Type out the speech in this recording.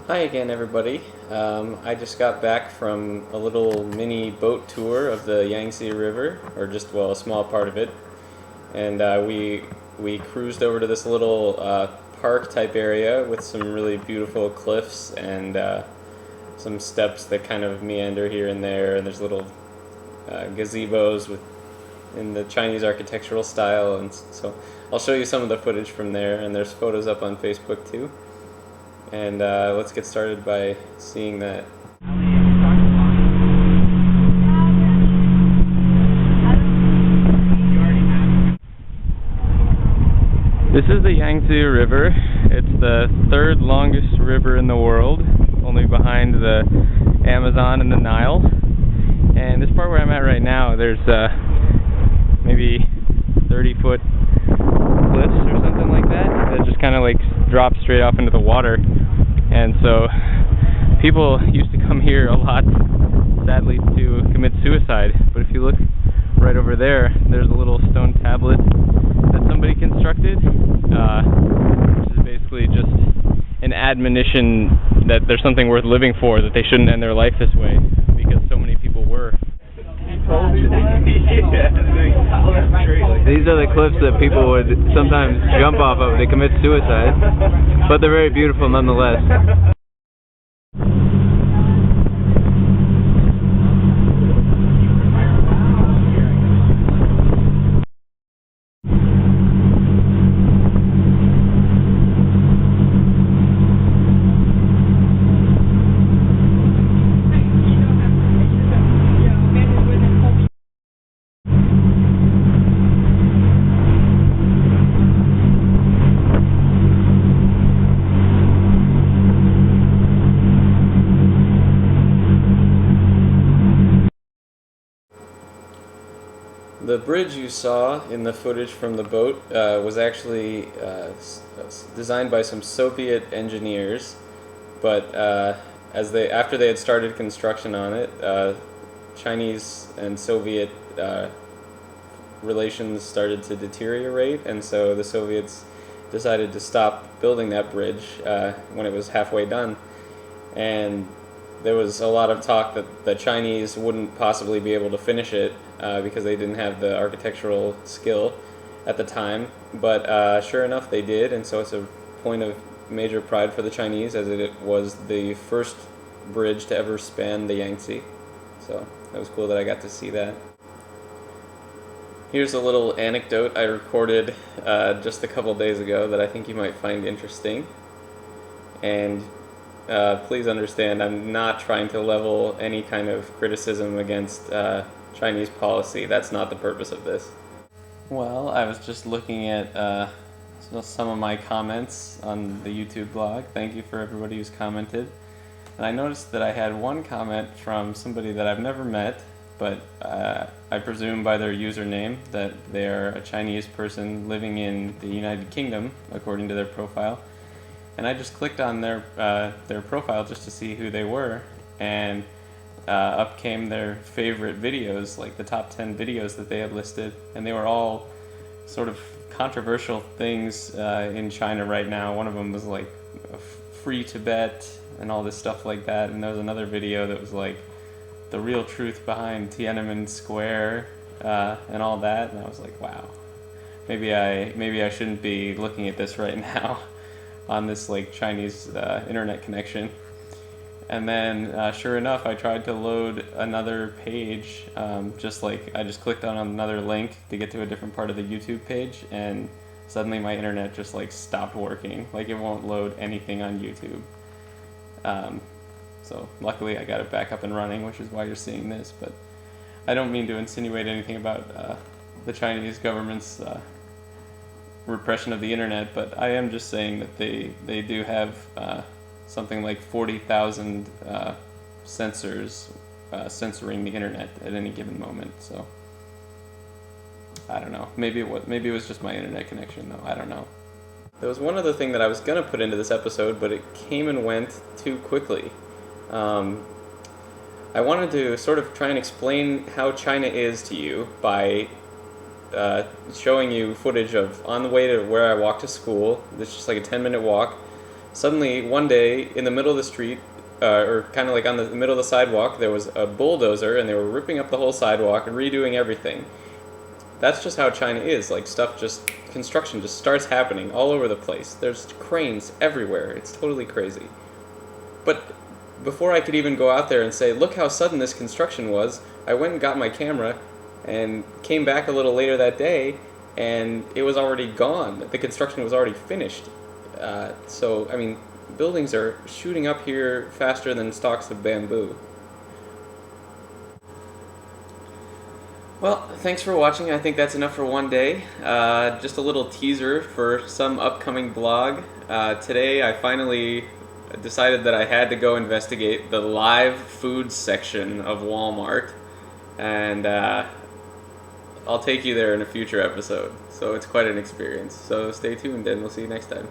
Hi again, everybody. I just got back from a little mini boat tour of the Yangtze River, or just, well, a small part of it. And we cruised over to this little park type area with some really beautiful cliffs and some steps that kind of meander here and there. And there's little gazebos with in the Chinese architectural style. And so I'll show you some of the footage from there. And there's photos up on Facebook too. And let's get started by seeing that. This is the Yangtze River. It's the third longest river in the world, only behind the Amazon and the Nile. And this part where I'm at right now, there's maybe 30-foot cliffs or something like that just kind of like drop straight off into the water. And so people used to come here a lot, sadly, to commit suicide. But if you look right over there, there's a little stone tablet that somebody constructed, which is basically just an admonition that there's something worth living for, that they shouldn't end their life this way, because so many people were. These are the cliffs that people would sometimes jump off of to commit suicide, but they're very beautiful nonetheless. The bridge you saw in the footage from the boat was actually designed by some Soviet engineers, but after they had started construction on it, Chinese and Soviet relations started to deteriorate, and so the Soviets decided to stop building that bridge when it was halfway done. And there was a lot of talk that the Chinese wouldn't possibly be able to finish it because they didn't have the architectural skill at the time. But sure enough, they did, and so it's a point of major pride for the Chinese, as it was the first bridge to ever span the Yangtze. So it was cool that I got to see that. Here's a little anecdote I recorded just a couple days ago that I think you might find interesting. And please understand, I'm not trying to level any kind of criticism against Chinese policy. That's not the purpose of this. Well, I was just looking at some of my comments on the YouTube blog. Thank you for everybody who's commented. And I noticed that I had one comment from somebody that I've never met, but I presume by their username that they're a Chinese person living in the United Kingdom, according to their profile. And I just clicked on their profile just to see who they were, and up came their favorite videos, like the top 10 videos that they had listed, and they were all sort of controversial things in China right now. One of them was like free Tibet and all this stuff like that, and there was another video that was like the real truth behind Tiananmen Square and all that, and I was like, wow, maybe I shouldn't be looking at this right now on this like Chinese internet connection. And then sure enough, I tried to load another page, I just clicked on another link to get to a different part of the YouTube page, and suddenly my internet just like stopped working. Like it won't load anything on YouTube. So luckily I got it back up and running, which is why you're seeing this. But I don't mean to insinuate anything about the Chinese government's repression of the internet, but I am just saying that they do have something like 40,000 censors censoring the internet at any given moment. So I don't know. Maybe it was just my internet connection, though. I don't know. There was one other thing that I was gonna put into this episode, but it came and went too quickly. I wanted to sort of try and explain how China is to you by showing you footage of on the way to where I walk to school. It's just like a 10-minute walk Suddenly, one day, in the middle of the street, or kind of like on the middle of the sidewalk, there was a bulldozer, and they were ripping up the whole sidewalk and redoing everything. That's just how China is. Like, construction just starts happening all over the place. There's cranes everywhere. It's totally crazy. But before I could even go out there and say, look how sudden this construction was, I went and got my camera and came back a little later that day, and it was already gone. The construction was already finished. So, I mean, buildings are shooting up here faster than stalks of bamboo. Well, thanks for watching. I think that's enough for one day. Just a little teaser for some upcoming blog. Today I finally decided that I had to go investigate the live food section of Walmart, and I'll take you there in a future episode. So it's quite an experience. So stay tuned, and we'll see you next time.